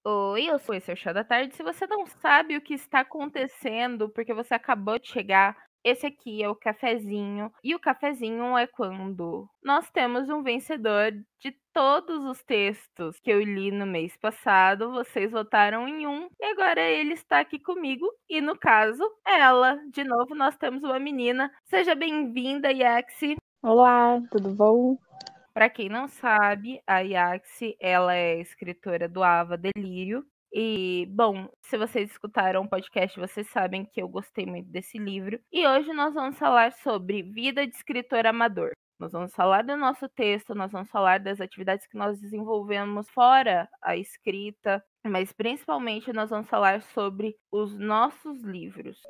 Oi, eu sou esse é o Chá da Tarde. Se você não sabe o que está acontecendo porque você acabou de chegar, esse aqui é o cafezinho. E o cafezinho é quando nós temos um vencedor de todos os textos que eu li no mês passado. Vocês votaram em um e agora ele está aqui comigo. E no caso, ela. De novo, nós temos uma menina. Seja bem-vinda, Yaxi. Olá, tudo bom? Para quem não sabe, a Yaxi, ela é escritora do Ava Delírio. E, bom, se vocês escutaram o podcast, vocês sabem que eu gostei muito desse livro. E hoje nós vamos falar sobre vida de escritor amador. Nós vamos falar do nosso texto, nós vamos falar das atividades que nós desenvolvemos fora a escrita, mas principalmente nós vamos falar sobre os nossos livros.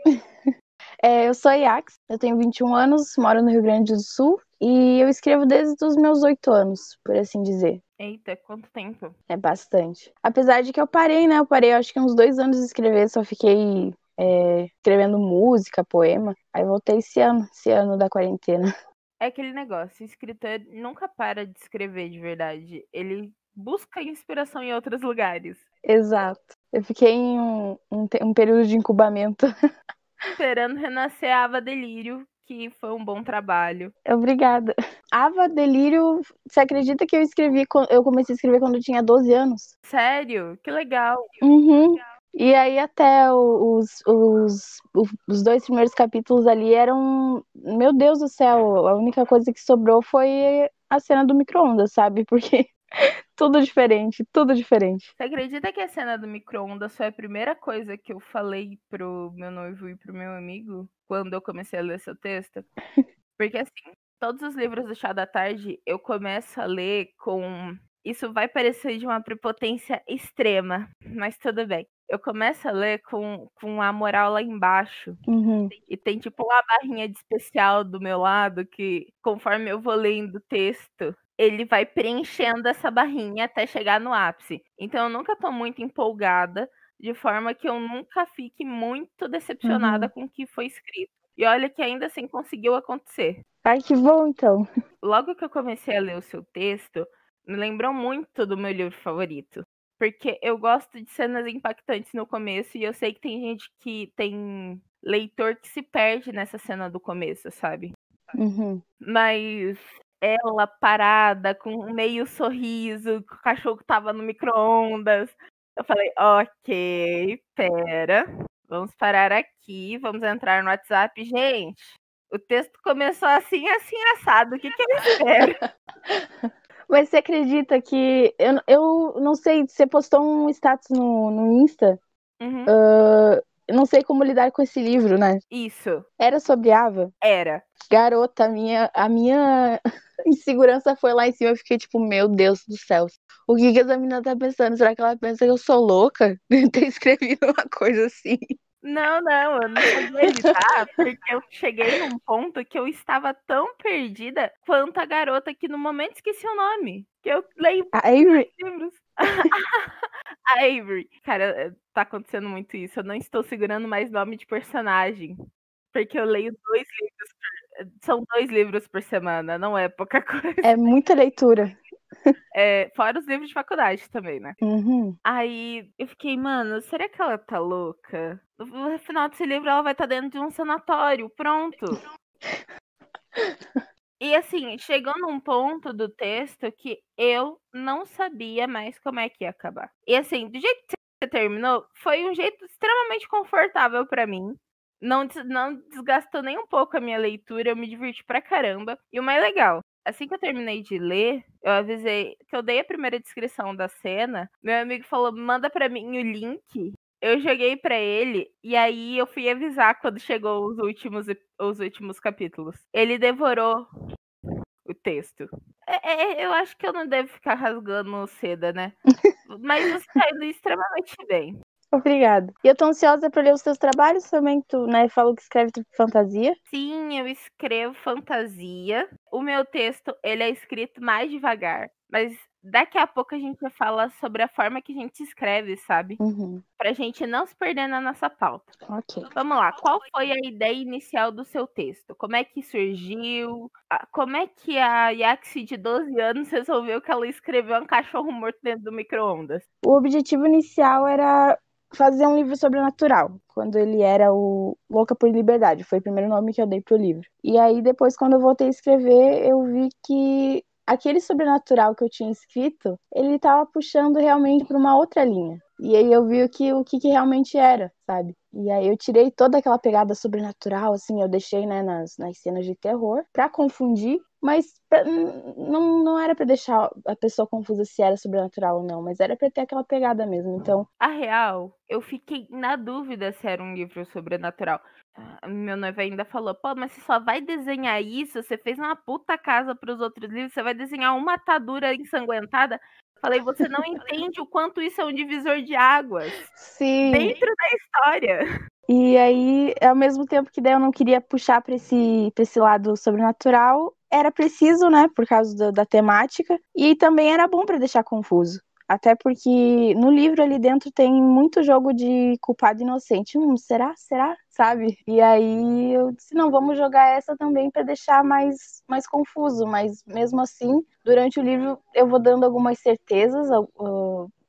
Eu sou a Yax, eu tenho 21 anos, moro no Rio Grande do Sul e eu escrevo desde os meus 8 anos, por assim dizer. Eita, quanto tempo? É bastante. Apesar de que eu parei, né? Eu parei acho que uns 2 anos de escrever, só fiquei escrevendo música, poema. Aí voltei esse ano da quarentena. É aquele negócio, o escritor nunca para de escrever de verdade. Ele busca inspiração em outros lugares. Exato. Eu fiquei em um período de incubamento. Esperando renascer a Ava Delírio, que foi um bom trabalho. Obrigada. Ava Delírio, você acredita que eu comecei a escrever quando eu tinha 12 anos? Sério? Que legal. Uhum. E aí até os 2 primeiros capítulos ali eram... Meu Deus do céu, a única coisa que sobrou foi a cena do micro-ondas, sabe? Porque tudo diferente, tudo diferente. Você acredita que a cena do micro-ondas foi a primeira coisa que eu falei pro meu noivo e pro meu amigo quando eu comecei a ler seu texto? Porque assim, todos os livros do Chá da Tarde eu começo a ler com... Isso vai parecer de uma prepotência extrema, mas tudo bem. Eu começo a ler com a moral lá embaixo. Uhum. E tem tipo uma barrinha de especial do meu lado que, conforme eu vou lendo o texto, ele vai preenchendo essa barrinha até chegar no ápice. Então eu nunca tô muito empolgada, de forma que eu nunca fique muito decepcionada Uhum. com o que foi escrito. E olha que ainda assim conseguiu acontecer. Ai, que bom então. Logo que eu comecei a ler o seu texto, me lembrou muito do meu livro favorito. Porque eu gosto de cenas impactantes no começo e eu sei que tem gente que tem leitor que se perde nessa cena do começo, sabe? Uhum. Mas ela parada com um meio sorriso, que o cachorro tava no micro-ondas. Eu falei, ok, pera, vamos parar aqui, vamos entrar no WhatsApp. Gente, o texto começou assim, assim, assado. O que que eu espero? Mas você acredita que... Eu não sei, você postou um status no Insta. Uhum. Eu não sei como lidar com esse livro, né? Isso, Era sobre Ava? era. Garota, a minha insegurança foi lá em cima. Eu fiquei tipo, meu Deus do céu. O que que essa menina tá pensando? Será que ela pensa que eu sou louca de ter escrevido uma coisa assim? Não, eu não sabia lidar, porque eu cheguei num ponto que eu estava tão perdida quanto a garota que no momento esqueci o nome. Que eu leio A Avery, livros. A Avery. Cara, tá acontecendo muito isso. Eu não estou segurando mais nome de personagem. Porque eu leio 2 livros. São 2 livros por semana, não é pouca coisa. é muita leitura. Fora os livros de faculdade também, né? Uhum. Aí eu fiquei, mano, será que ela tá louca? No final desse livro ela vai estar dentro de um sanatório, pronto. E assim, chegou num ponto do texto que eu não sabia mais como é que ia acabar. E assim, do jeito que você terminou, foi um jeito extremamente confortável pra mim. Não desgastou nem um pouco a minha leitura, eu me diverti pra caramba. E o mais legal, assim que eu terminei de ler, eu avisei que eu dei a primeira descrição da cena. Meu amigo falou: manda pra mim o link. Eu joguei pra ele e aí eu fui avisar quando chegou os últimos capítulos. Ele devorou o texto. Eu acho que eu não devo ficar rasgando seda, né? Mas você tá indo extremamente bem. Obrigada. E eu tô ansiosa pra ler os seus trabalhos também. Tu, né, falou que escreve fantasia. Sim, eu escrevo fantasia. O meu texto, ele é escrito mais devagar. Mas daqui a pouco a gente fala sobre a forma que a gente escreve, sabe? Uhum. Pra gente não se perder na nossa pauta. Ok. Vamos lá, qual foi a ideia inicial do seu texto? Como é que surgiu? Como é que a Yaxi de 12 anos resolveu que ela escreveu um cachorro morto dentro do micro-ondas? O objetivo inicial era fazer um livro sobrenatural, quando ele era o Louca por Liberdade, foi o primeiro nome que eu dei pro livro. E aí depois, quando eu voltei a escrever, eu vi que aquele sobrenatural que eu tinha escrito, ele estava puxando realmente para uma outra linha. E aí eu vi o que realmente era, sabe? E aí eu tirei toda aquela pegada sobrenatural, assim, eu deixei, né, nas cenas de terror, pra confundir, mas não era pra deixar a pessoa confusa se era sobrenatural ou não, mas era pra ter aquela pegada mesmo, então... A real, eu fiquei na dúvida se era um livro sobrenatural. Meu noivo ainda falou, pô, mas você só vai desenhar isso? Você fez uma puta casa pros outros livros, você vai desenhar uma atadura ensanguentada? Falei, você não entende o quanto isso é um divisor de águas. Sim. Dentro da história. E aí, ao mesmo tempo que daí eu não queria puxar pra esse lado sobrenatural, era preciso, né, por causa da temática, e também era bom pra deixar confuso. Até porque no livro ali dentro tem muito jogo de culpado e inocente. Será? Será? Sabe? E aí eu disse, não, vamos jogar essa também pra deixar mais confuso. Mas mesmo assim, durante o livro eu vou dando algumas certezas,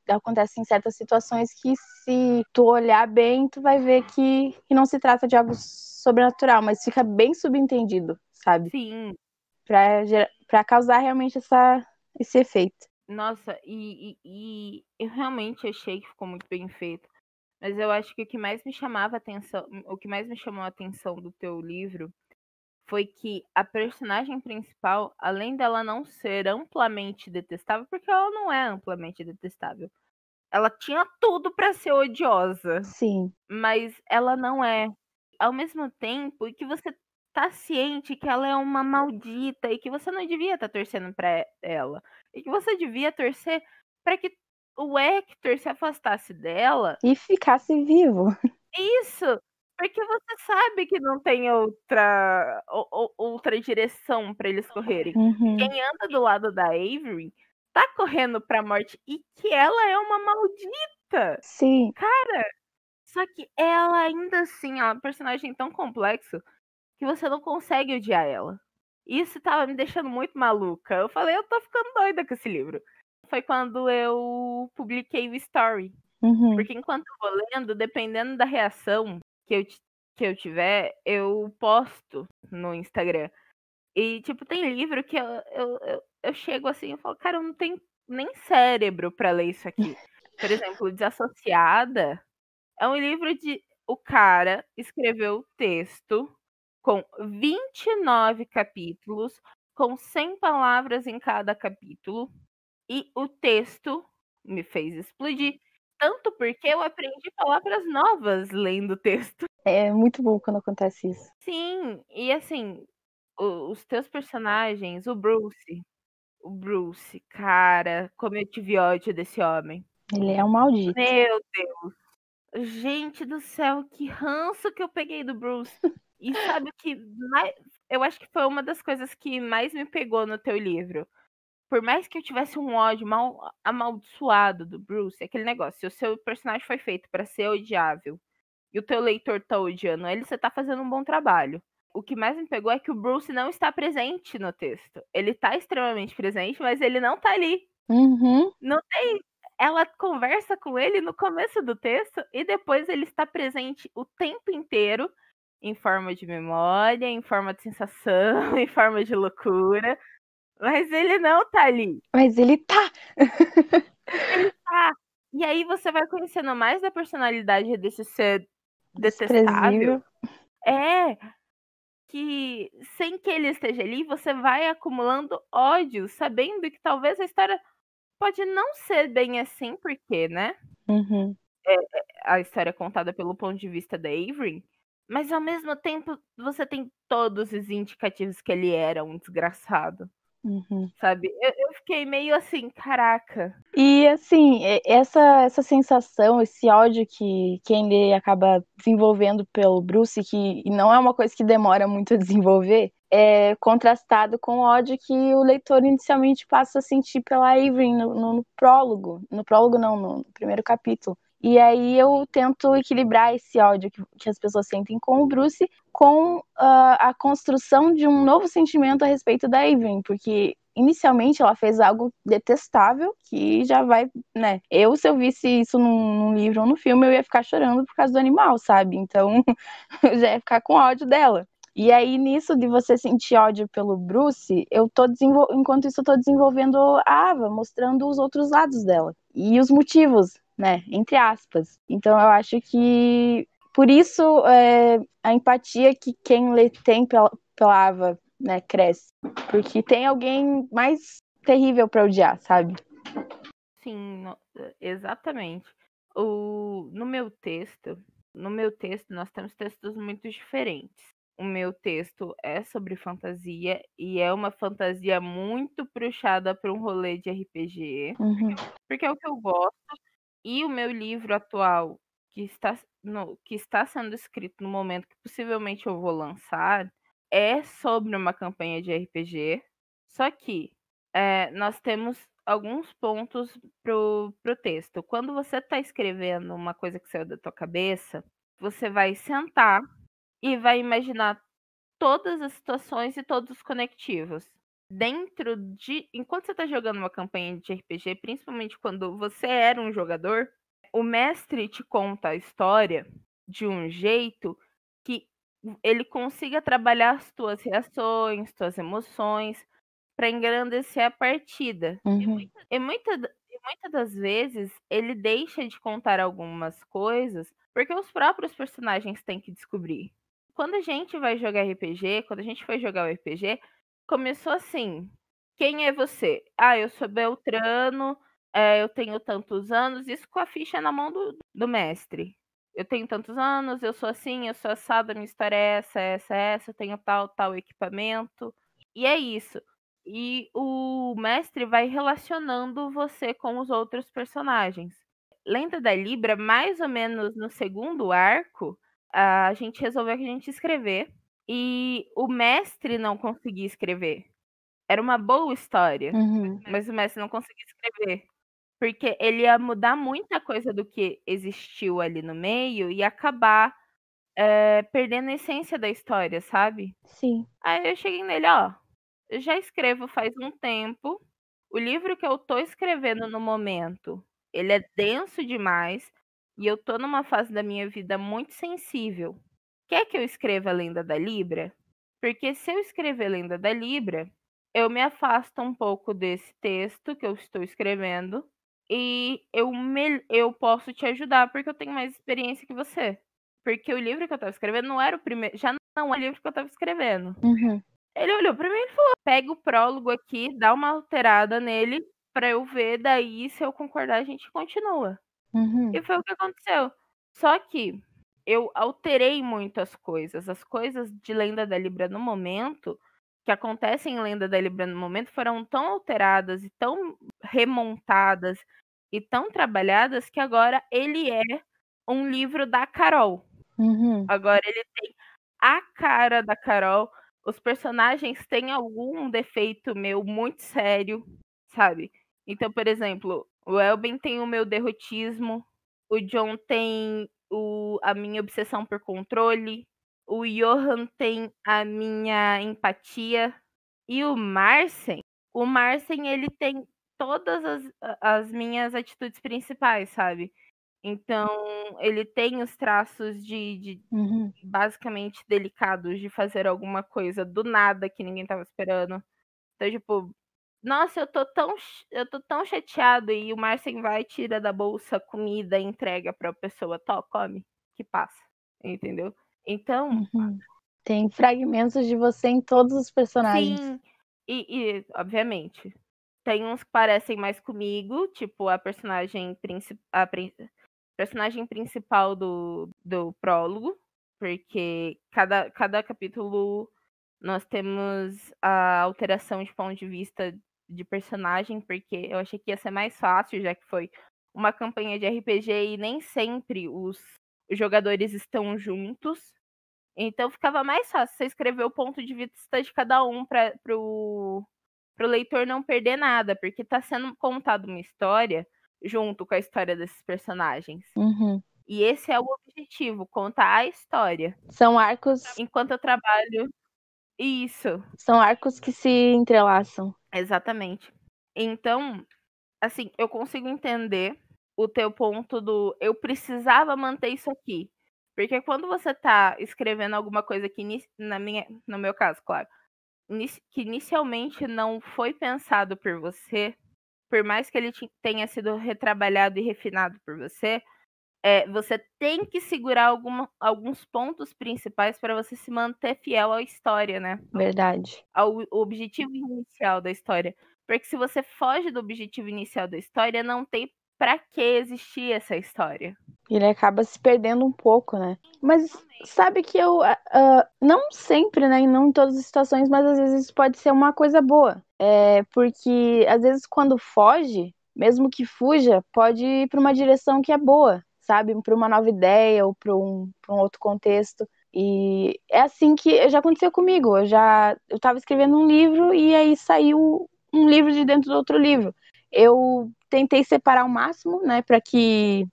acontecem certas situações que se tu olhar bem, tu vai ver que não se trata de algo sobrenatural, mas fica bem subentendido, sabe? Sim. Pra causar realmente esse efeito. Nossa, e eu realmente achei que ficou muito bem feito. Mas eu acho que o que mais me chamava atenção, o que mais me chamou a atenção do teu livro foi que a personagem principal, além dela não ser amplamente detestável, porque ela não é amplamente detestável, ela tinha tudo pra ser odiosa. Sim. Mas ela não é. Ao mesmo tempo que você tá ciente que ela é uma maldita e que você não devia estar torcendo pra ela. E que você devia torcer pra que o Hector se afastasse dela. E ficasse vivo. Isso! Porque você sabe que não tem outra direção pra eles correrem. Uhum. Quem anda do lado da Avery tá correndo pra morte e que ela é uma maldita. Sim. Cara, só que ela ainda assim é um personagem tão complexo que você não consegue odiar ela. Isso tava me deixando muito maluca. Eu falei, eu tô ficando doida com esse livro. Foi quando eu publiquei o story. Uhum. Porque enquanto eu vou lendo, dependendo da reação que eu tiver, eu posto no Instagram. E, tipo, tem livro que eu chego assim e falo, cara, eu não tenho nem cérebro pra ler isso aqui. Por exemplo, Desassociada é um livro de. O cara escreveu o texto com 29 capítulos, com 100 palavras em cada capítulo. E o texto me fez explodir. Tanto porque eu aprendi palavras novas lendo o texto. É muito bom quando acontece isso. Sim, e assim, os teus personagens, o Bruce, cara, como eu tive ódio desse homem. Ele é um maldito. Meu Deus. Gente do céu, que ranço que eu peguei do Bruce. E sabe o que mais... Eu acho que foi uma das coisas que mais me pegou no teu livro. Por mais que eu tivesse um ódio mal amaldiçoado do Bruce, aquele negócio, se o seu personagem foi feito para ser odiável e o teu leitor tá odiando ele, você tá fazendo um bom trabalho. O que mais me pegou é que o Bruce não está presente no texto. Ele tá extremamente presente, mas ele não tá ali. Uhum. Não tem. Ela conversa com ele no começo do texto e depois ele está presente o tempo inteiro em forma de memória, em forma de sensação, em forma de loucura. Mas ele não tá ali. Mas ele tá! Ele tá. E aí você vai conhecendo mais da personalidade desse ser detestável. Desprezível. É que sem que ele esteja ali, você vai acumulando ódio, sabendo que talvez a história pode não ser bem assim, porque, né? Uhum. A história é contada pelo ponto de vista da Avery, mas ao mesmo tempo você tem todos os indicativos que ele era um desgraçado. Uhum. Sabe? Eu fiquei meio assim, caraca. E assim, essa sensação, esse ódio que ele acaba desenvolvendo pelo Bruce, que não é uma coisa que demora muito a desenvolver, contrastado com o ódio que o leitor inicialmente passa a sentir pela Avery no prólogo. No prólogo não, no primeiro capítulo. E aí eu tento equilibrar esse ódio que as pessoas sentem com o Bruce com a construção de um novo sentimento a respeito da Avery, porque inicialmente ela fez algo detestável, que já vai, né? Se eu visse isso num livro ou no filme, eu ia ficar chorando por causa do animal, sabe? Então, eu já ia ficar com ódio dela. E aí, nisso de você sentir ódio pelo Bruce, enquanto isso eu tô desenvolvendo a Ava, mostrando os outros lados dela. E os motivos, né? Entre aspas. Então, eu acho que, por isso, a empatia que quem lê tem pela Ava, né, cresce. Porque tem alguém mais terrível pra odiar, sabe? Sim, exatamente. No meu texto, nós temos textos muito diferentes. O meu texto é sobre fantasia e é uma fantasia muito puxada para um rolê de RPG, porque é o que eu gosto. E o meu livro atual, que está sendo escrito no momento que possivelmente eu vou lançar, é sobre uma campanha de RPG. Só que nós temos alguns pontos pro texto. Quando você está escrevendo uma coisa que saiu da tua cabeça, você vai sentar e vai imaginar todas as situações e todos os conectivos. Enquanto você está jogando uma campanha de RPG, principalmente quando você era um jogador, o mestre te conta a história de um jeito que ele consiga trabalhar as tuas reações, tuas emoções, para engrandecer a partida. E muitas das vezes ele deixa de contar algumas coisas porque os próprios personagens têm que descobrir. Quando a gente vai jogar RPG, quando a gente foi jogar o RPG, começou assim: quem é você? Ah, eu sou Beltrano, eu tenho tantos anos, isso com a ficha na mão do mestre. Eu tenho tantos anos, eu sou assim, eu sou assado, minha história é essa, eu tenho tal equipamento. E é isso. E o mestre vai relacionando você com os outros personagens. Lenda da Libra, mais ou menos no segundo arco, a gente resolveu que a gente ia escrever. E o mestre não conseguia escrever. Era uma boa história, mas o mestre não conseguia escrever. Porque ele ia mudar muita coisa do que existiu ali no meio e acabar perdendo a essência da história, sabe? Sim. Aí eu cheguei nele, ó. Eu já escrevo faz um tempo. O livro que eu tô escrevendo no momento, ele é denso demais. E eu tô numa fase da minha vida muito sensível. Quer que eu escreva a Lenda da Libra? Porque se eu escrever a Lenda da Libra, eu me afasto um pouco desse texto que eu estou escrevendo. E eu posso te ajudar porque eu tenho mais experiência que você. Porque o livro que eu estava escrevendo não era o primeiro. Já não é o livro que eu estava escrevendo. Ele olhou pra mim e falou: pega o prólogo aqui, dá uma alterada nele pra eu ver, daí se eu concordar a gente continua. E foi o que aconteceu. Só que eu alterei muito as coisas. As coisas de Lenda da Libra no momento, que acontecem em Lenda da Libra no momento, foram tão alteradas e tão remontadas e tão trabalhadas que agora ele é um livro da Carol. Agora ele tem a cara da Carol. Os personagens têm algum defeito meu muito sério, sabe? Então, por exemplo, o Elben tem o meu derrotismo, o John tem a minha obsessão por controle, o Johan tem a minha empatia e o Marcen ele tem todas as minhas atitudes principais, sabe? Então, ele tem os traços de basicamente delicados de fazer alguma coisa do nada que ninguém tava esperando. Então, tipo, nossa, eu tô tão chateado e o Marcin vai, tira da bolsa comida e entrega pra pessoa, come, que passa, entendeu? Então, tem fragmentos de você em todos os personagens. sim, e obviamente, tem uns que parecem mais comigo, tipo a personagem principal do prólogo, porque cada capítulo nós temos a alteração de ponto de vista de personagem, porque eu achei que ia ser mais fácil, já que foi uma campanha de RPG e nem sempre os jogadores estão juntos. Então ficava mais fácil você escrever o ponto de vista de cada um para pro leitor não perder nada, porque tá sendo contada uma história junto com a história desses personagens. Uhum. E esse é o objetivo, contar a história. São arcos Enquanto eu trabalho. Isso, que se entrelaçam. exatamente. Então, assim, eu consigo entender o teu ponto do eu precisava manter isso aqui. Porque quando você tá escrevendo alguma coisa que, no meu caso, claro, que inicialmente não foi pensado por você, por mais que ele tenha sido retrabalhado e refinado por você, você tem que segurar alguns pontos principais para você se manter fiel à história, né? Verdade. Ao objetivo inicial da história. Porque se você foge do objetivo inicial da história, não tem para que existir essa história. Ele acaba se perdendo um pouco, né? Mas sabe que eu, não sempre, né? E não em todas as situações, mas às vezes isso pode ser uma coisa boa. Porque às vezes quando foge, mesmo que fuja, pode ir para uma direção que é boa, sabe? Para uma nova ideia ou para um outro contexto. E é assim que já aconteceu comigo. Eu estava escrevendo um livro e aí saiu um livro de dentro do outro livro. Eu tentei separar ao máximo, né, para que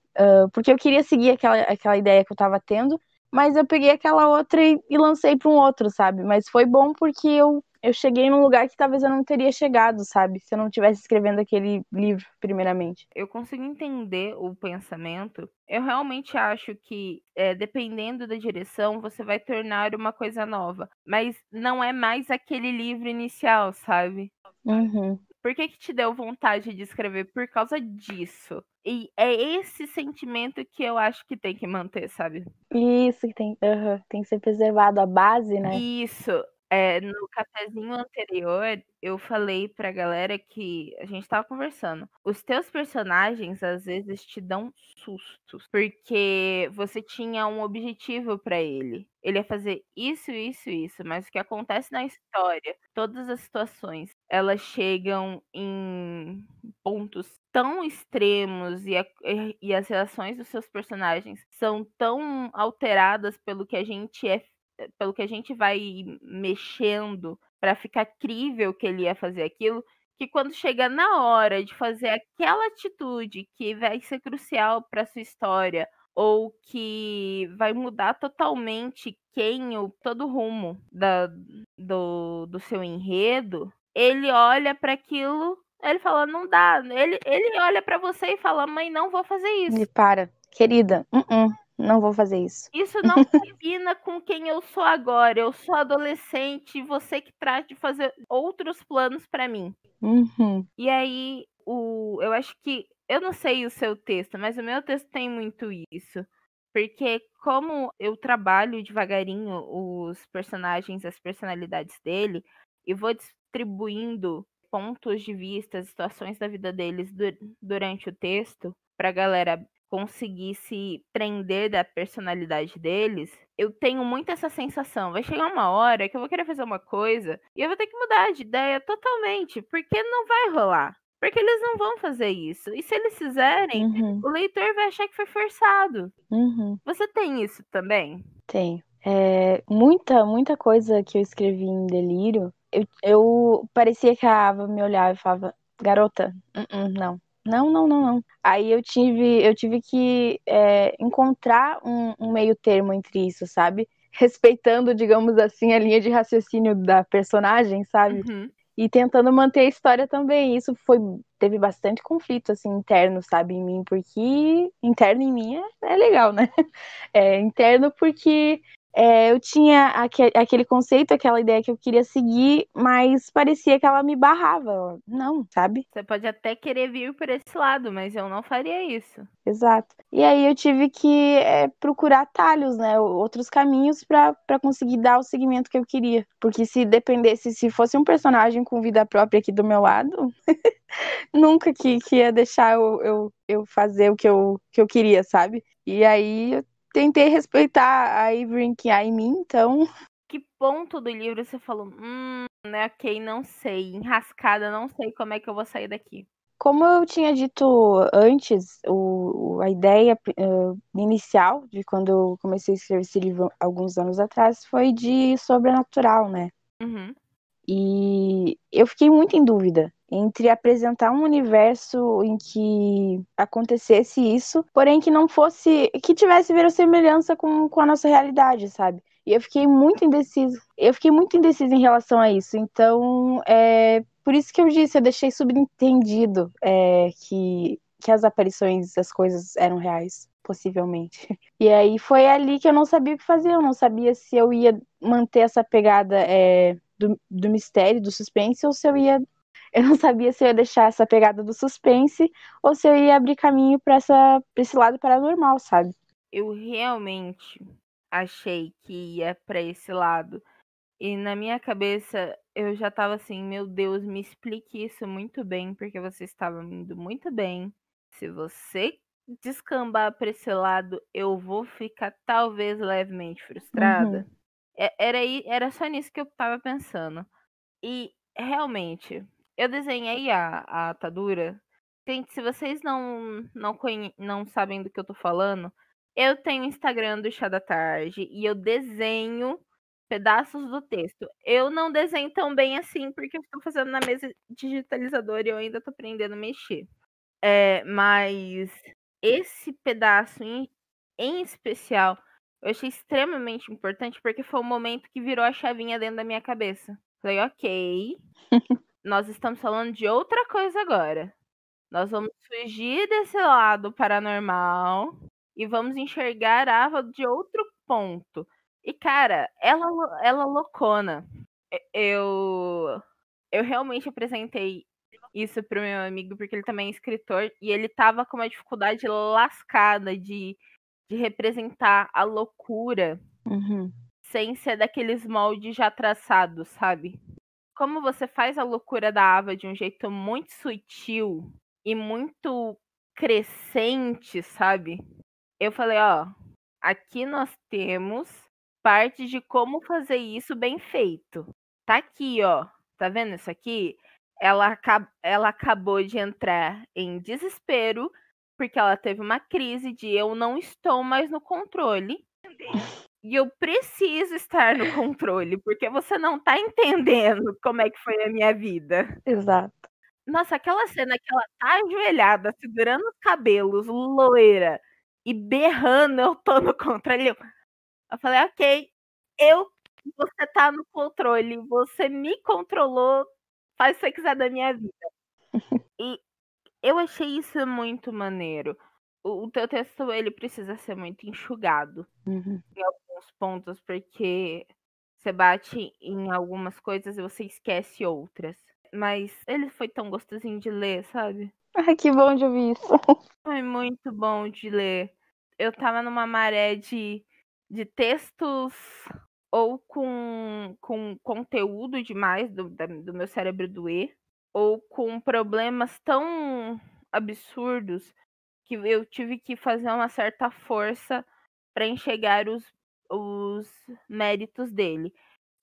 porque eu queria seguir aquela ideia que eu tava tendo, mas eu peguei aquela outra e lancei para um outro, sabe? Mas foi bom porque eu cheguei num lugar que talvez eu não teria chegado, sabe? Se eu não estivesse escrevendo aquele livro, primeiramente. Eu consigo entender o pensamento. Eu realmente acho que, dependendo da direção, você vai tornar uma coisa nova. Mas não é mais aquele livro inicial, sabe? Uhum. Por que te deu vontade de escrever? Por causa disso. E é esse sentimento que eu acho que tem que manter, sabe? Isso que tem que ser preservado a base, né? Isso. No cafezinho anterior, eu falei pra galera que a gente tava conversando. Os teus personagens, às vezes, te dão sustos. Porque você tinha um objetivo pra ele. Ele ia fazer isso, isso, isso. Mas o que acontece na história, todas as situações, elas chegam em pontos tão extremos e as reações dos seus personagens são tão alteradas pelo que a gente vai mexendo para ficar crível que ele ia fazer aquilo, que quando chega na hora de fazer aquela atitude que vai ser crucial para sua história ou que vai mudar totalmente todo o rumo do seu enredo, ele olha para aquilo, ele fala, não dá. Ele olha para você e fala, mãe, não vou fazer isso. E para, querida, não vou fazer isso. Isso não combina com quem eu sou agora. Eu sou adolescente e você que trata de fazer outros planos para mim. Uhum. E aí, eu acho que. Eu não sei o seu texto, mas o meu texto tem muito isso. Porque, como eu trabalho devagarinho os personagens, as personalidades dele, e vou distribuindo pontos de vista, situações da vida deles durante o texto, pra galera conseguir se prender da personalidade deles, eu tenho muito essa sensação. Vai chegar uma hora que eu vou querer fazer uma coisa e eu vou ter que mudar de ideia totalmente, porque não vai rolar. Porque eles não vão fazer isso. E se eles fizerem, o leitor vai achar que foi forçado. Uhum. Você tem isso também? Tenho. Muita coisa que eu escrevi em Delírio, eu parecia que a Ava me olhava e falava, garota, não. Não, não, não, não. Aí eu tive que encontrar um meio termo entre isso, sabe? Respeitando, digamos assim, a linha de raciocínio da personagem, sabe? Uhum. E tentando manter a história também. Isso teve bastante conflito, assim, interno, sabe, em mim, porque interno em mim é legal, né? Interno porque eu tinha aquele conceito, aquela ideia que eu queria seguir, mas parecia que ela me barrava. Não, sabe? Você pode até querer vir por esse lado, mas eu não faria isso. Exato. E aí eu tive que procurar atalhos, né? Outros caminhos para conseguir dar o seguimento que eu queria. Porque se dependesse, se fosse um personagem com vida própria aqui do meu lado, nunca que ia deixar eu fazer o que eu queria, sabe? E aí eu tentei respeitar a Avery que há em mim, então. Que ponto do livro você falou, né, ok, não sei, enrascada, não sei como é que eu vou sair daqui? Como eu tinha dito antes, a ideia inicial de quando eu comecei a escrever esse livro alguns anos atrás foi de sobrenatural, né? Uhum. E eu fiquei muito em dúvida entre apresentar um universo em que acontecesse isso, porém que não fosse, que tivesse verossimilhança com a nossa realidade, sabe? E eu fiquei muito indecisa. Eu fiquei muito indecisa em relação a isso. Então, por isso que eu disse, eu deixei subentendido que as aparições, as coisas eram reais, possivelmente. E aí foi ali que eu não sabia o que fazer. Eu não sabia se eu ia manter essa pegada do mistério, do suspense, ou se eu ia. Eu não sabia se eu ia deixar essa pegada do suspense ou se eu ia abrir caminho para esse lado paranormal, sabe? Eu realmente achei que ia pra esse lado. E na minha cabeça eu já tava assim, meu Deus, me explique isso muito bem, porque você estava indo muito bem. Se você descambar pra esse lado, eu vou ficar talvez levemente frustrada. Uhum. Era só nisso que eu tava pensando. E realmente, eu desenhei a atadura. Gente, se vocês não sabem do que eu tô falando, eu tenho o Instagram do Chá da Tarde e eu desenho pedaços do texto. Eu não desenho tão bem assim porque eu estou fazendo na mesa digitalizadora e eu ainda tô aprendendo a mexer. Mas esse pedaço em especial eu achei extremamente importante porque foi o momento que virou a chavinha dentro da minha cabeça. Falei, ok, nós estamos falando de outra coisa agora. Nós vamos fugir desse lado paranormal e vamos enxergar a Ava de outro ponto. E, cara, ela loucona. Eu, eu realmente apresentei isso pro meu amigo, porque ele também é escritor, e ele tava com uma dificuldade lascada de representar a loucura Uhum. sem ser daqueles moldes já traçados, sabe? Como você faz a loucura da Ava de um jeito muito sutil e muito crescente, sabe? Eu falei, ó, aqui nós temos parte de como fazer isso bem feito. Tá aqui, ó. Tá vendo isso aqui? Ela acabou de entrar em desespero porque ela teve uma crise de eu não estou mais no controle. E eu preciso estar no controle, porque você não tá entendendo como é que foi a minha vida. Exato. Nossa, aquela cena que ela tá ajoelhada, segurando os cabelos, loira, e berrando, eu tô no controle. Eu falei, ok, você tá no controle, você me controlou, faz o que você quiser da minha vida. E eu achei isso muito maneiro. O teu texto, ele precisa ser muito enxugado. Uhum. Em alguns pontos, porque você bate em algumas coisas e você esquece outras. Mas ele foi tão gostosinho de ler, sabe? Ai, que bom de ouvir isso. Foi muito bom de ler. Eu tava numa maré de textos ou com conteúdo demais do meu cérebro doer, ou com problemas tão absurdos que eu tive que fazer uma certa força para enxergar os méritos dele.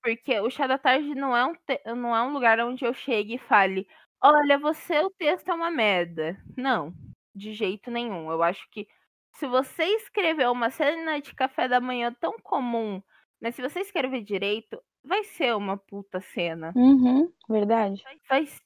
Porque o Chá da Tarde não é um lugar onde eu chegue e fale: olha, o texto é uma merda. Não, de jeito nenhum. Eu acho que se você escrever uma cena de café da manhã tão comum, mas se você escrever direito, vai ser uma puta cena. Uhum. Verdade. Vai ser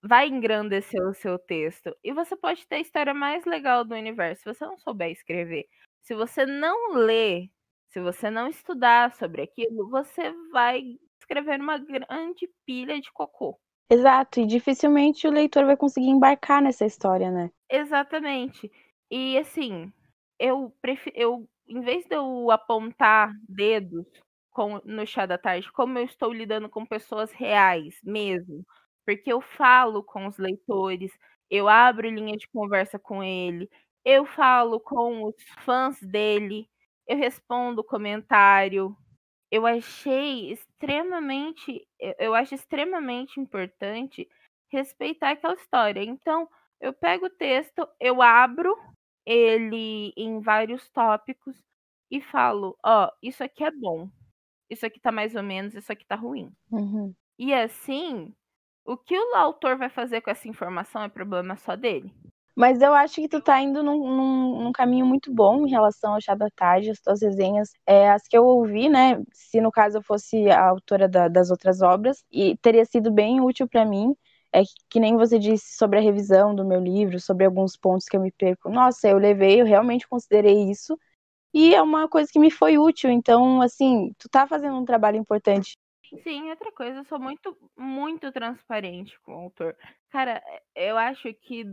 vai engrandecer o seu texto. E você pode ter a história mais legal do universo, se você não souber escrever. Se você não ler, se você não estudar sobre aquilo, você vai escrever uma grande pilha de cocô. Exato, e dificilmente o leitor vai conseguir embarcar nessa história, né? Exatamente. E assim, em vez de eu apontar dedos no Chá da Tarde, como eu estou lidando com pessoas reais mesmo, porque eu falo com os leitores, eu abro linha de conversa com ele, eu falo com os fãs dele, eu respondo comentário. Eu acho extremamente importante respeitar aquela história. Então, eu pego o texto, eu abro ele em vários tópicos e falo: ó, isso aqui é bom, isso aqui tá mais ou menos, isso aqui tá ruim. Uhum. E assim, O que o autor vai fazer com essa informação é problema só dele. Mas eu acho que tu tá indo num caminho muito bom em relação ao Chá da Tarde, as tuas resenhas. As que eu ouvi, né? Se no caso eu fosse a autora das outras obras, e teria sido bem útil para mim. Que nem você disse sobre a revisão do meu livro, sobre alguns pontos que eu me perco. Nossa, eu realmente considerei isso. E é uma coisa que me foi útil. Então, assim, tu tá fazendo um trabalho importante. Sim, outra coisa, eu sou muito, muito transparente com o autor. Cara, eu acho que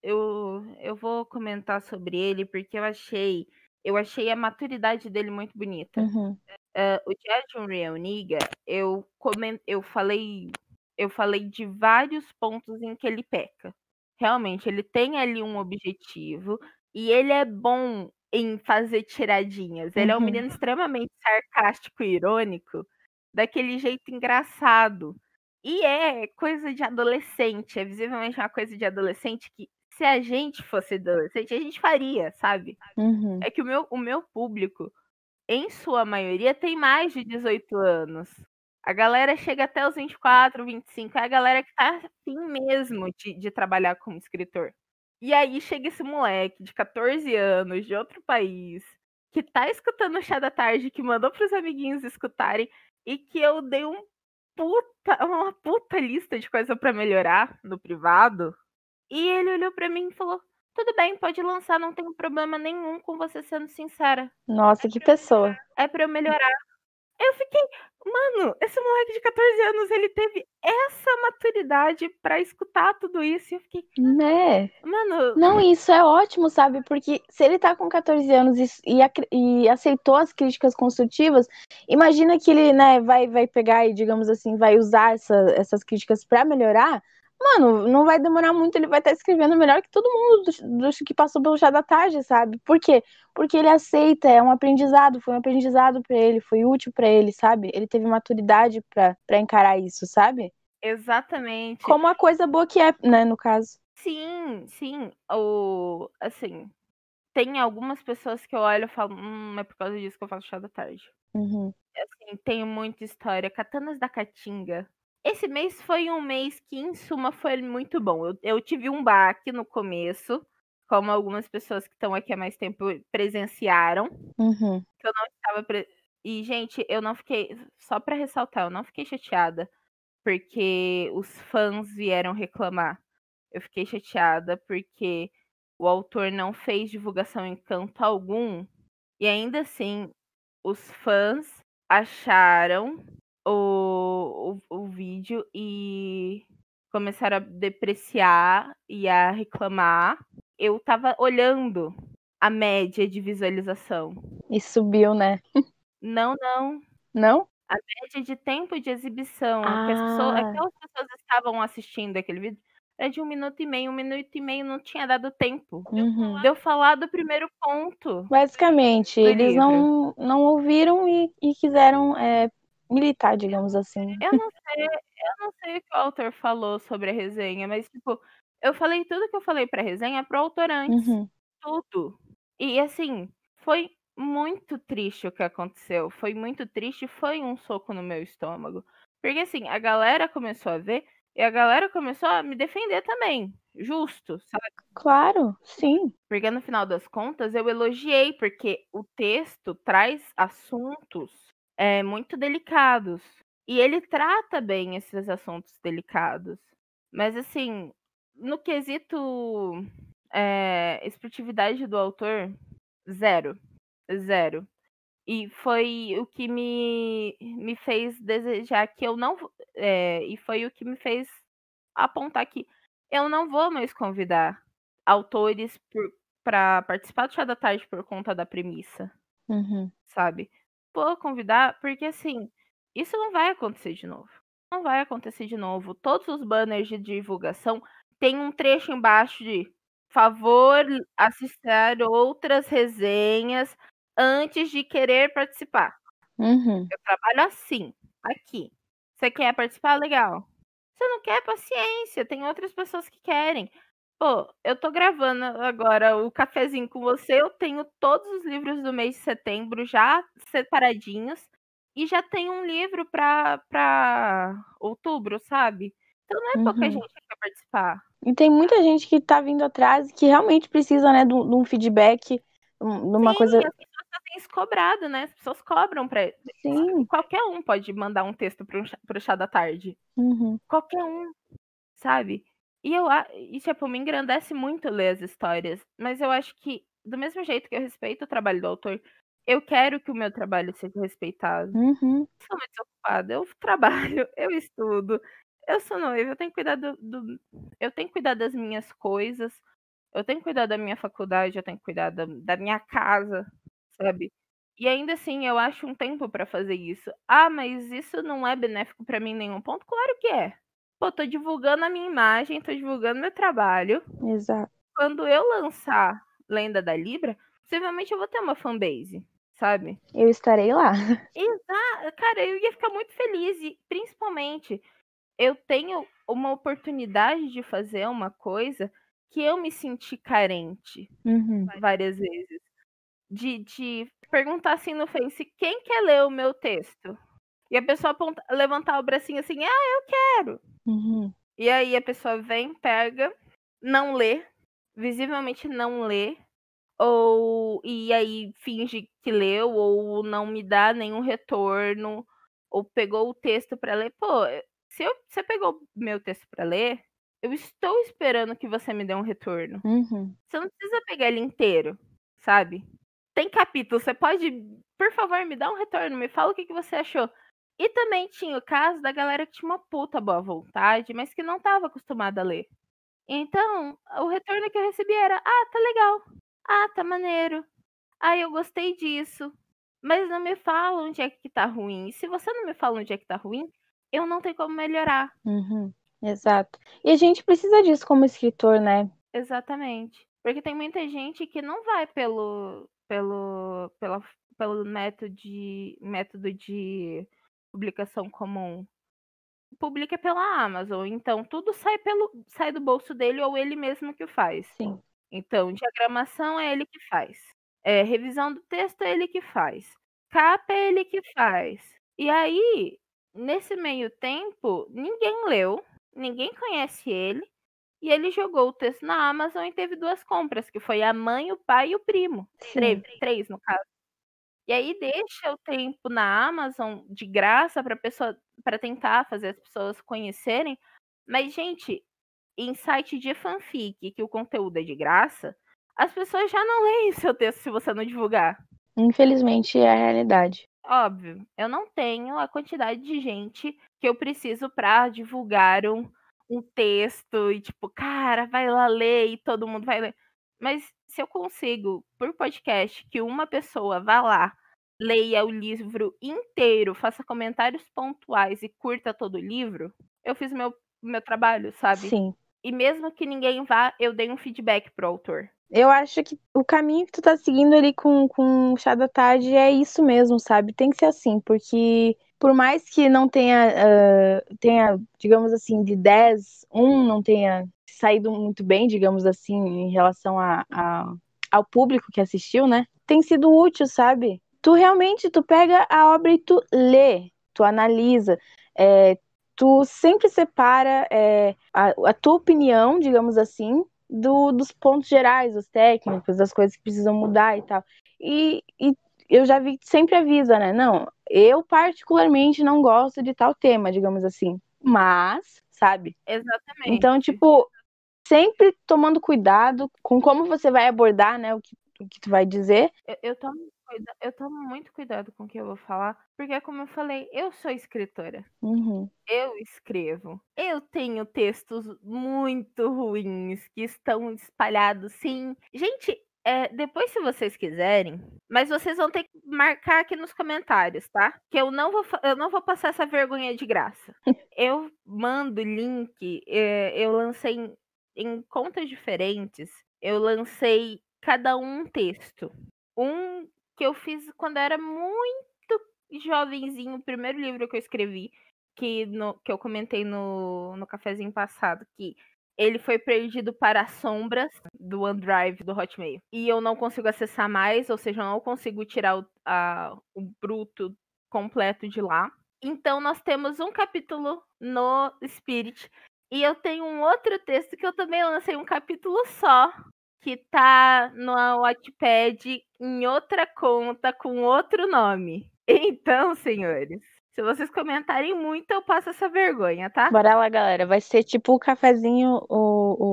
eu vou comentar sobre ele porque eu achei a maturidade dele muito bonita. Uhum. O Diário de um Real Nigga, eu falei de vários pontos em que ele peca. Realmente, ele tem ali um objetivo e ele é bom em fazer tiradinhas. Ele é um Uhum. menino extremamente sarcástico e irônico, daquele jeito engraçado. E é coisa de adolescente, é visivelmente uma coisa de adolescente que, se a gente fosse adolescente, a gente faria, sabe? Uhum. É que o meu público, em sua maioria, tem mais de 18 anos. A galera chega até os 24, 25, é a galera que tá afim mesmo de trabalhar como escritor. E aí chega esse moleque de 14 anos, de outro país, que tá escutando o Chá da Tarde, que mandou pros amiguinhos escutarem, e que eu dei uma puta lista de coisa pra melhorar no privado. E ele olhou pra mim e falou: tudo bem, pode lançar, não tem problema nenhum com você sendo sincera. Nossa, que pessoa. É pra eu melhorar. Eu fiquei, mano, esse moleque de 14 anos, ele teve essa maturidade pra escutar tudo isso. E eu fiquei, Né? mano, Não, isso é ótimo, sabe? Porque se ele tá com 14 anos e aceitou as críticas construtivas, imagina que ele, né, vai pegar e, digamos assim, vai usar essas críticas pra melhorar. Mano, não vai demorar muito, ele vai estar escrevendo melhor que todo mundo do que passou pelo Chá da Tarde, sabe? Por quê? Porque ele aceita, é um aprendizado, foi um aprendizado pra ele, foi útil pra ele, sabe? Ele teve maturidade pra encarar isso, sabe? exatamente. Como a coisa boa que é, né, no caso. Sim, sim. Assim, tem algumas pessoas que eu olho e falo, é por causa disso que eu faço Chá da Tarde. Uhum. Assim, tenho muita história. Katanas da Caatinga. Esse mês foi um mês que, em suma, foi muito bom. Eu tive um baque no começo, como algumas pessoas que estão aqui há mais tempo presenciaram. Uhum. Que eu não estava. E, gente, eu não fiquei. Só pra ressaltar, eu não fiquei chateada porque os fãs vieram reclamar. Eu fiquei chateada porque o autor não fez divulgação em canto algum. E ainda assim, os fãs acharam o vídeo e começaram a depreciar e a reclamar. Eu tava olhando a média de visualização. E subiu, né? Não, não. Não? A média de tempo de exibição que Ah, aquelas pessoas estavam assistindo aquele vídeo era de 1 minuto e meio. 1 minuto e meio não tinha dado tempo uhum. de eu falar do primeiro ponto Basicamente, do eles livro. não ouviram e quiseram militar, digamos assim. Eu não sei o que o autor falou sobre a resenha, mas, tipo, eu falei tudo que eu falei pra resenha pro autor antes. Uhum. Tudo. E, assim, foi muito triste o que aconteceu. Foi muito triste, foi um soco no meu estômago. Porque, assim, a galera começou a ver e a galera começou a me defender também. Justo, sabe? Claro, sim. Porque no final das contas eu elogiei, porque o texto traz assuntos muito delicados. E ele trata bem esses assuntos delicados. Mas, assim, no quesito expressividade do autor, zero. Zero. E foi o que me fez desejar que eu não. E foi o que me fez apontar que eu não vou mais convidar autores para participar do Chá da Tarde por conta da premissa, Uhum. sabe? Vou convidar porque, assim, isso não vai acontecer de novo. Não vai acontecer de novo. Todos os banners de divulgação tem um trecho embaixo de favor assistir outras resenhas antes de querer participar. Uhum. Eu trabalho assim, aqui. Você quer participar? Legal. Você não quer? Paciência, tem outras pessoas que querem. Pô, eu tô gravando agora o cafezinho com você, eu tenho todos os livros do mês de setembro já separadinhos e já tenho um livro pra outubro, sabe? Então não é pouca gente que quer participar. E tem muita gente que tá vindo atrás e que realmente precisa, né, de um feedback, de uma coisa. Sim, as pessoas têm isso cobrado, né? As pessoas cobram pra. Sim. Qualquer um pode mandar um texto pro chá da tarde. Qualquer um, sabe? E tipo, me engrandece muito ler as histórias, mas eu acho que, do mesmo jeito que eu respeito o trabalho do autor, eu quero que o meu trabalho seja respeitado. Eu sou muito desocupada, eu trabalho, eu estudo, eu sou noiva, eu tenho que cuidar eu tenho que cuidar das minhas coisas, eu tenho que cuidar da minha faculdade, eu tenho que cuidar da minha casa, sabe? E ainda assim, eu acho um tempo pra fazer isso. Ah, mas isso não é benéfico pra mim em nenhum ponto? Claro que é. Pô, tô divulgando a minha imagem, tô divulgando meu trabalho. Exato. Quando eu lançar Lenda da Libra, possivelmente eu vou ter uma fanbase, sabe? Eu estarei lá. Exato, cara, eu ia ficar muito feliz e, principalmente, eu tenho uma oportunidade de fazer uma coisa que eu me senti carente várias vezes. De perguntar assim no Face, quem quer ler o meu texto? E a pessoa levantar o bracinho assim, ah, eu quero. E aí a pessoa vem, pega, não lê, visivelmente não lê, e aí finge que leu, ou não me dá nenhum retorno, ou pegou o texto para ler. Pô, se você pegou meu texto para ler, eu estou esperando que você me dê um retorno. Você não precisa pegar ele inteiro, sabe? Tem capítulo, você pode, por favor, me dá um retorno, me fala o que você achou. E também tinha o caso da galera que tinha uma puta boa vontade, mas que não estava acostumada a ler. Então, o retorno que eu recebi era: ah, tá legal. Ah, tá maneiro. Ah, eu gostei disso. Mas não me fala onde é que tá ruim. E se você não me fala onde é que tá ruim, eu não tenho como melhorar. Exato. E a gente precisa disso como escritor, né? Exatamente. Porque tem muita gente que não vai pelo método de publicação comum. Publica pela Amazon. Então, tudo sai do bolso dele ou ele mesmo que faz. Sim. Então, diagramação é ele que faz. Revisão do texto é ele que faz. Capa é ele que faz. E aí, nesse meio tempo, ninguém leu, ninguém conhece ele, e ele jogou o texto na Amazon e teve 2 compras, que foi a mãe, o pai e o primo. Sim. 3, no caso. E aí deixa o tempo na Amazon de graça para tentar fazer as pessoas conhecerem. Mas, gente, em site de fanfic, que o conteúdo é de graça, as pessoas já não leem o seu texto se você não divulgar. Infelizmente é a realidade. Óbvio, eu não tenho a quantidade de gente que eu preciso para divulgar um texto e tipo, cara, vai lá ler e todo mundo vai ler. Mas se eu consigo, por podcast, que uma pessoa vá lá, leia o livro inteiro, faça comentários pontuais e curta todo o livro, eu fiz meu trabalho, sabe? Sim. E mesmo que ninguém vá, eu dei um feedback pro autor. Eu acho que o caminho que tu tá seguindo ali com o Chá da Tarde é isso mesmo, sabe? Tem que ser assim, porque por mais que não tenha, digamos assim, de 10, não tenha saído muito bem, digamos assim, em relação ao público que assistiu, né? Tem sido útil, sabe? Tu realmente, tu pega a obra e tu lê, tu analisa, tu sempre separa a tua opinião, digamos assim, dos pontos gerais, dos técnicos, das coisas que precisam mudar e tal. E eu já vi que sempre avisa, né? Não, eu particularmente não gosto de tal tema, digamos assim. Mas, sabe? Exatamente. Então, tipo, sempre tomando cuidado com como você vai abordar, né? O que tu vai dizer. Eu tomo muito cuidado com o que eu vou falar, porque, como eu falei, eu sou escritora. Eu escrevo. Eu tenho textos muito ruins que estão espalhados, sim. Gente, depois, se vocês quiserem, mas vocês vão ter que marcar aqui nos comentários, tá? Que eu não vou passar essa vergonha de graça. Eu mando link, eu lancei em contas diferentes, eu lancei cada um texto. Um que eu fiz quando era muito jovenzinho, o primeiro livro que eu escrevi, que eu comentei no cafezinho passado, que ele foi perdido para as sombras do OneDrive do Hotmail. E eu não consigo acessar mais, ou seja, eu não consigo tirar o bruto completo de lá. Então nós temos um capítulo no Spirit E eu tenho um outro texto que eu também lancei um capítulo só, que tá no Wattpad em outra conta com outro nome. Então, senhores, se vocês comentarem muito, eu passo essa vergonha, tá? Bora lá, galera. Vai ser tipo o cafezinho,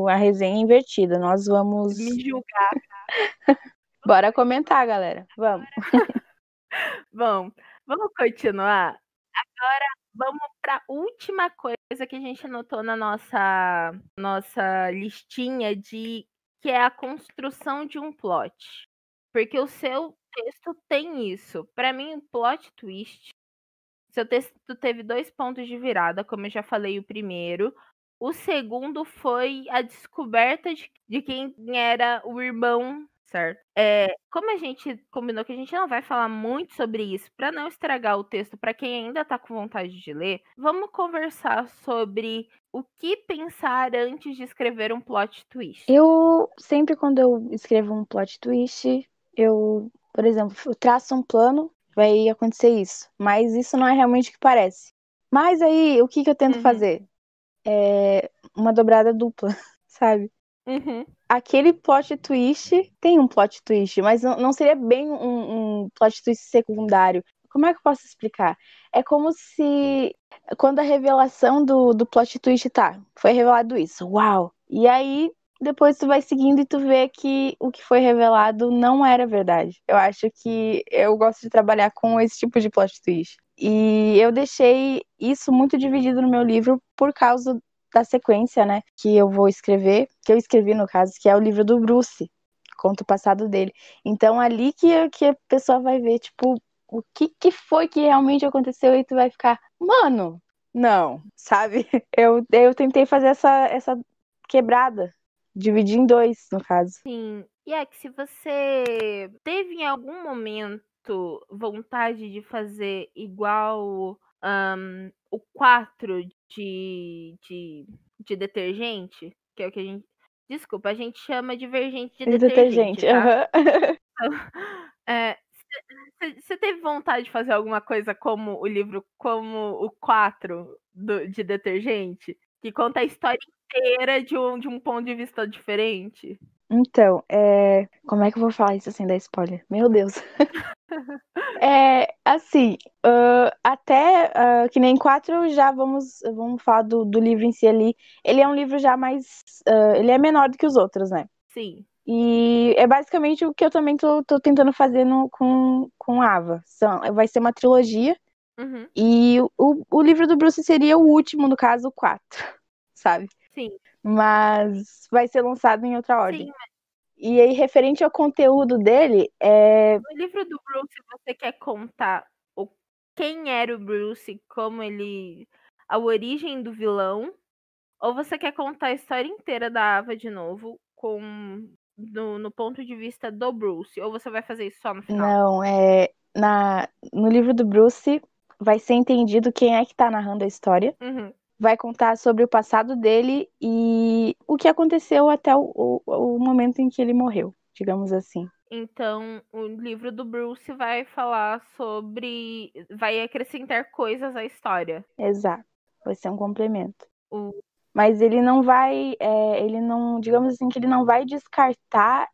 a resenha invertida. Nós vamos. Me julgar. Bora comentar, galera. Vamos. Bom, vamos continuar? Agora vamos para a última coisa que a gente anotou na nossa listinha que é a construção de um plot. Porque o seu texto tem isso. Para mim, plot twist. Seu texto teve 2 pontos de virada, como eu já falei o primeiro. O segundo foi a descoberta de quem era o irmão, certo? Como a gente combinou que a gente não vai falar muito sobre isso, para não estragar o texto para quem ainda tá com vontade de ler, vamos conversar sobre o que pensar antes de escrever um plot twist. Eu sempre, quando eu escrevo um plot twist, por exemplo, eu traço um plano, vai acontecer isso. Mas isso não é realmente o que parece. Mas aí, o que eu tento fazer? É uma dobrada dupla, sabe? Aquele plot twist tem um plot twist, mas não seria bem um plot twist secundário. Como é que eu posso explicar? É como se quando a revelação do plot twist foi revelado isso, uau! E aí depois tu vai seguindo e tu vê que o que foi revelado não era verdade. Eu acho que eu gosto de trabalhar com esse tipo de plot twist. E eu deixei isso muito dividido no meu livro por causa da sequência, né, que eu vou escrever, que eu escrevi no caso, que é o livro do Bruce, conta o passado dele. Então ali que a pessoa vai ver, tipo, o que foi que realmente aconteceu e tu vai ficar, mano, não, sabe? Eu tentei fazer essa quebrada, dividir em 2, no caso. Sim, e é que se você teve em algum momento vontade de fazer igual o 4 de detergente, que é o que a gente. Desculpa, a gente chama divergente de detergente, tá? Você teve vontade de fazer alguma coisa como o livro, como o 4 de detergente? Que conta a história inteira de um ponto de vista diferente? Então, como é que eu vou falar isso sem dar spoiler? Meu Deus. Assim, até que nem 4 já vamos falar do livro em si ali. Ele é um livro já mais. Ele é menor do que os outros, né? Sim. E é basicamente o que eu também tô tentando fazer com Ava. Vai ser uma trilogia. E o livro do Bruce seria o último, no caso, o 4, sabe? Sim. Mas vai ser lançado em outra ordem. Sim. E aí, referente ao conteúdo dele, No livro do Bruce, você quer contar quem era o Bruce, como ele. A origem do vilão? Ou você quer contar a história inteira da Ava de novo, no ponto de vista do Bruce? Ou você vai fazer isso só no final? Não, no livro do Bruce vai ser entendido quem é que tá narrando a história. Vai contar sobre o passado dele e o que aconteceu até o momento em que ele morreu, digamos assim. Então, o livro do Bruce vai falar sobre. Vai acrescentar coisas à história. Exato. Vai ser um complemento. O... Mas ele não vai. Ele não. Digamos assim, que ele não vai descartar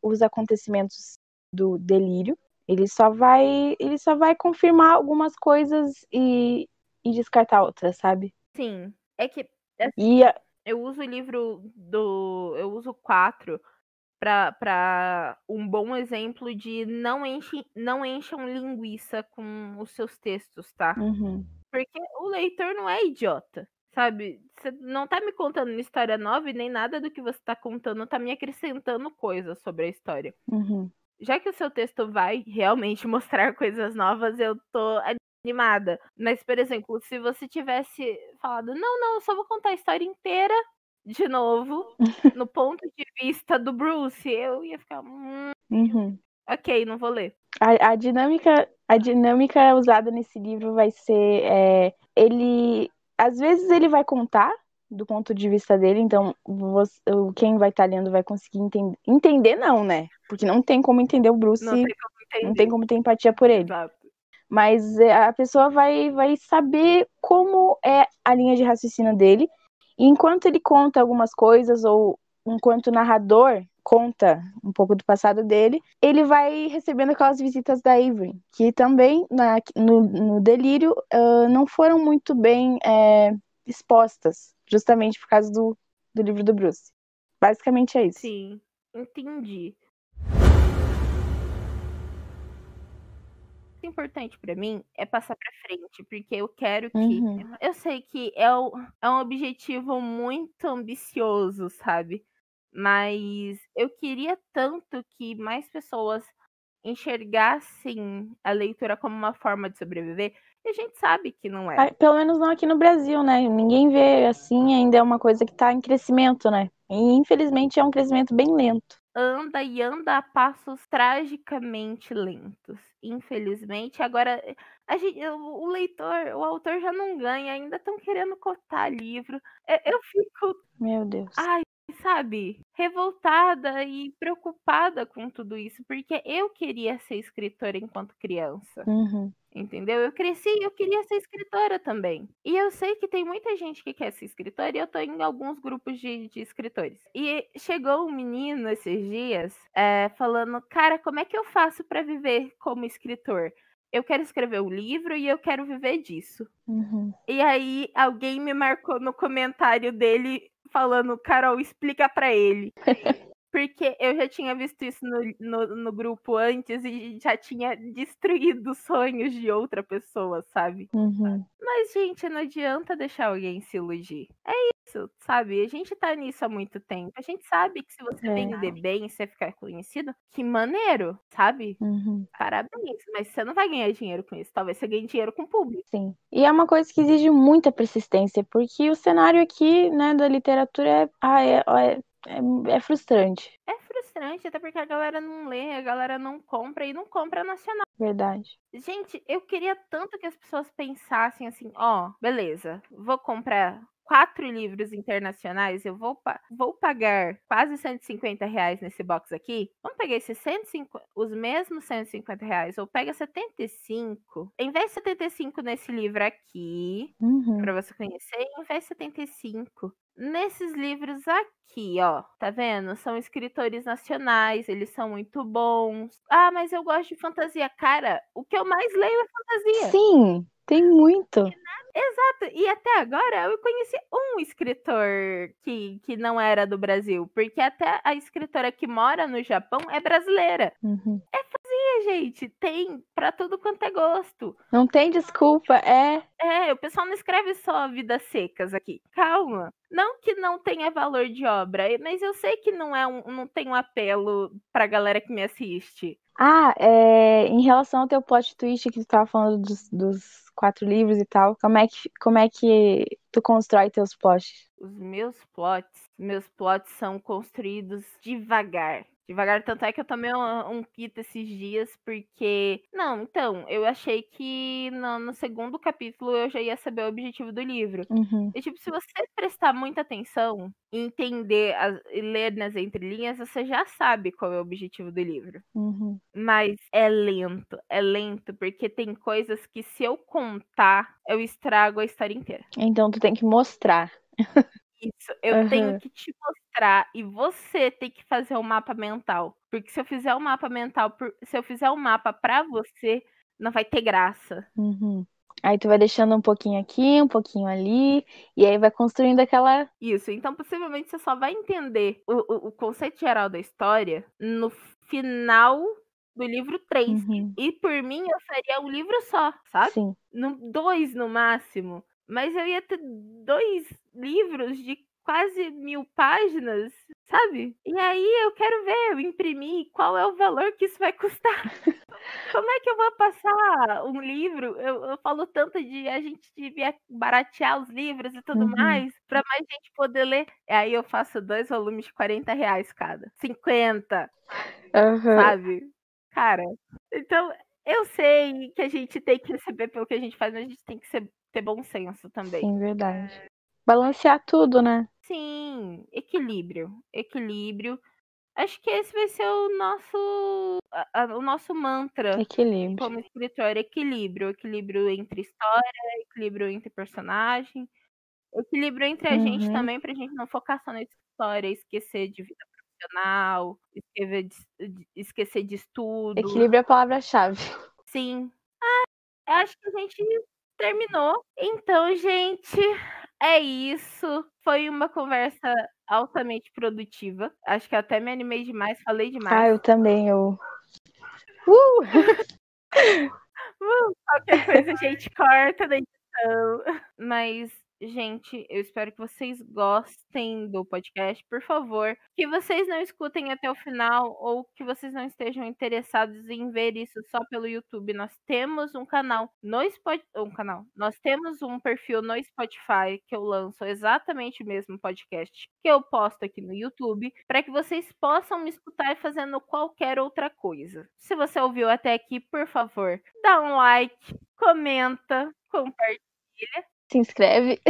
os acontecimentos do delírio. Ele só vai confirmar algumas coisas e descartar outras, sabe? Sim. É que. E eu uso o livro do. Eu uso 4 para um bom exemplo de não encham linguiça com os seus textos, tá? Porque o leitor não é idiota, sabe? Você não tá me contando uma história nova e nem nada do que você tá contando tá me acrescentando coisas sobre a história. Já que o seu texto vai realmente mostrar coisas novas, eu tô animada. Mas, por exemplo, se você tivesse falado, não, eu só vou contar a história inteira de novo, no ponto de vista do Bruce, eu ia ficar. Ok, não vou ler. A dinâmica usada nesse livro vai ser às vezes ele vai contar do ponto de vista dele, então quem vai estar lendo vai conseguir entender não, né? Porque não tem como entender o Bruce, não tem como ter empatia por ele. Exato. Mas a pessoa vai saber como é a linha de raciocínio dele E enquanto ele conta algumas coisas, ou enquanto o narrador conta um pouco do passado dele, ele vai recebendo aquelas visitas da Avery, que também no delírio não foram muito bem expostas, justamente por causa do livro do Bruce. Basicamente é isso. Sim, entendi. O importante pra mim é passar pra frente, porque eu quero que. Eu sei que é um objetivo muito ambicioso, sabe? Mas eu queria tanto que mais pessoas enxergassem a leitura como uma forma de sobreviver, e a gente sabe que não é. Pelo menos não aqui no Brasil, né? Ninguém vê assim, ainda é uma coisa que tá em crescimento, né? E infelizmente é um crescimento bem lento. Anda e anda a passos tragicamente lentos. Infelizmente, agora o leitor, o autor já não ganha, ainda estão querendo cotar livro. Eu fico, Meu Deus. ai, sabe, revoltada e preocupada com tudo isso, porque eu queria ser escritora enquanto criança. Entendeu? Eu cresci e eu queria ser escritora também. E eu sei que tem muita gente que quer ser escritora e eu tô em alguns grupos de escritores. E chegou um menino esses dias falando, cara, como é que eu faço pra viver como escritor? Eu quero escrever um livro e eu quero viver disso. E aí alguém me marcou no comentário dele falando, Carol, explica pra ele. Porque eu já tinha visto isso no grupo antes e já tinha destruído sonhos de outra pessoa, sabe? Mas, gente, não adianta deixar alguém se iludir. É isso, sabe? A gente tá nisso há muito tempo. A gente sabe que se você vender bem, você ficar conhecido, que maneiro, sabe? Parabéns, mas você não vai ganhar dinheiro com isso. Talvez você ganhe dinheiro com o público. Sim. E é uma coisa que exige muita persistência, porque o cenário aqui, né, da literatura é frustrante. É frustrante, até porque a galera não lê, a galera não compra e não compra nacional. Verdade. Gente, eu queria tanto que as pessoas pensassem assim, ó, beleza, vou comprar 4 livros internacionais, eu vou pagar quase R$ 150 nesse box aqui. Vamos pegar esses 150, os mesmos R$ 150, ou pega 75. Investe 75 nesse livro aqui, pra você conhecer, e investe 75 nesses livros aqui, ó. Tá vendo? São escritores nacionais, eles são muito bons. Ah, mas eu gosto de fantasia. Cara, o que eu mais leio é fantasia. Sim, tem muito. Exato. E até agora eu conheci um escritor que não era do Brasil, porque até a escritora que mora no Japão é brasileira. É fantasia, gente. Tem pra tudo quanto é gosto. Não tem desculpa, o pessoal não escreve só vidas secas aqui. Calma. Não que não tenha valor de obra, mas eu sei que não tem um apelo pra galera que me assiste. Em relação ao teu plot twist que tu tava falando dos 4 livros e tal, como é que tu constrói teus plots? Os meus plots são construídos devagar. Devagar, tanto é que eu tomei um pito esses dias, porque. Não, então, eu achei que no segundo capítulo eu já ia saber o objetivo do livro. E, tipo, se você prestar muita atenção e entender e ler nas entrelinhas, você já sabe qual é o objetivo do livro. Mas é lento, porque tem coisas que se eu contar, eu estrago a história inteira. Então tu tem que mostrar. Isso, eu tenho que te mostrar e você tem que fazer um mapa mental. Porque se eu fizer um mapa mental, se eu fizer um mapa pra você, não vai ter graça. Aí tu vai deixando um pouquinho aqui, um pouquinho ali, e aí vai construindo aquela. Isso, então possivelmente você só vai entender o conceito geral da história no final do livro 3. E por mim eu faria um livro só, sabe? Sim. 2 no máximo. Mas eu ia ter 2 livros de quase 1000 páginas, sabe? E aí eu quero ver, eu imprimir, qual é o valor que isso vai custar. Como é que eu vou passar um livro? Eu falo tanto de a gente devia baratear os livros e tudo mais, pra mais gente poder ler. E aí eu faço 2 volumes de R$ 40 cada. 50, sabe? Cara, então eu sei que a gente tem que receber pelo que a gente faz, mas a gente tem que ter bom senso também. Sim, verdade. Balancear tudo, né? Sim, equilíbrio. Equilíbrio. Acho que esse vai ser o nosso mantra Equilíbrio. como escritor. Equilíbrio. Equilíbrio entre história, equilíbrio entre personagem. Equilíbrio entre a gente Uhum. também, pra gente não focar só na história, esquecer de vida profissional, esquecer de estudo. Equilíbrio é a palavra-chave. Sim. Eu acho que a gente terminou. Então, gente, é isso. Foi uma conversa altamente produtiva. Acho que até me animei demais, falei demais. Ah, eu também, eu... Qualquer coisa a gente corta na edição. Mas, gente, eu espero que vocês gostem do podcast. Por favor, que vocês não escutem até o final ou que vocês não estejam interessados em ver isso só pelo YouTube. Nós temos um canal no Spotify. Nós temos um perfil no Spotify que eu lanço exatamente o mesmo podcast que eu posto aqui no YouTube, para que vocês possam me escutar fazendo qualquer outra coisa. Se você ouviu até aqui, por favor, dá um like, comenta, compartilha. Se inscreve.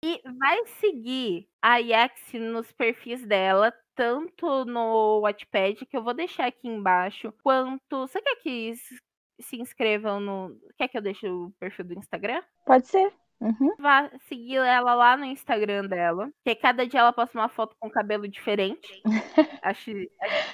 E vai seguir a Yax nos perfis dela, tanto no Wattpad, que eu vou deixar aqui embaixo, quanto... Você quer que se inscrevam no... Quer que eu deixe o perfil do Instagram? Pode ser. Uhum. Vá seguir ela lá no Instagram dela, que cada dia ela posta uma foto com cabelo diferente. Acho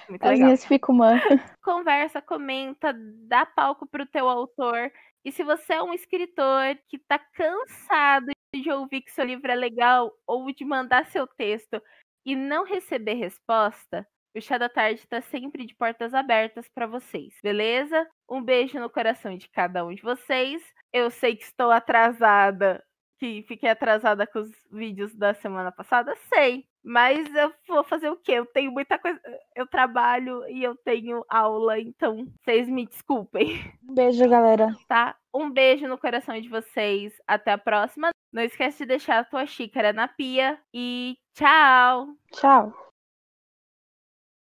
muito As legal. minhas ficam uma. Conversa, comenta, dá palco pro teu autor. E se você é um escritor que tá cansado de ouvir que seu livro é legal ou de mandar seu texto e não receber resposta, o Chá da Tarde tá sempre de portas abertas para vocês, beleza? Um beijo no coração de cada um de vocês. Eu sei que estou atrasada, que fiquei atrasada com os vídeos da semana passada, sei. Mas eu vou fazer o quê? Eu tenho muita coisa. Eu trabalho e eu tenho aula, então vocês me desculpem, Um beijo, galera. tá? Um beijo no coração de vocês. Até a próxima. Não esquece de deixar a tua xícara na pia. E tchau! Tchau.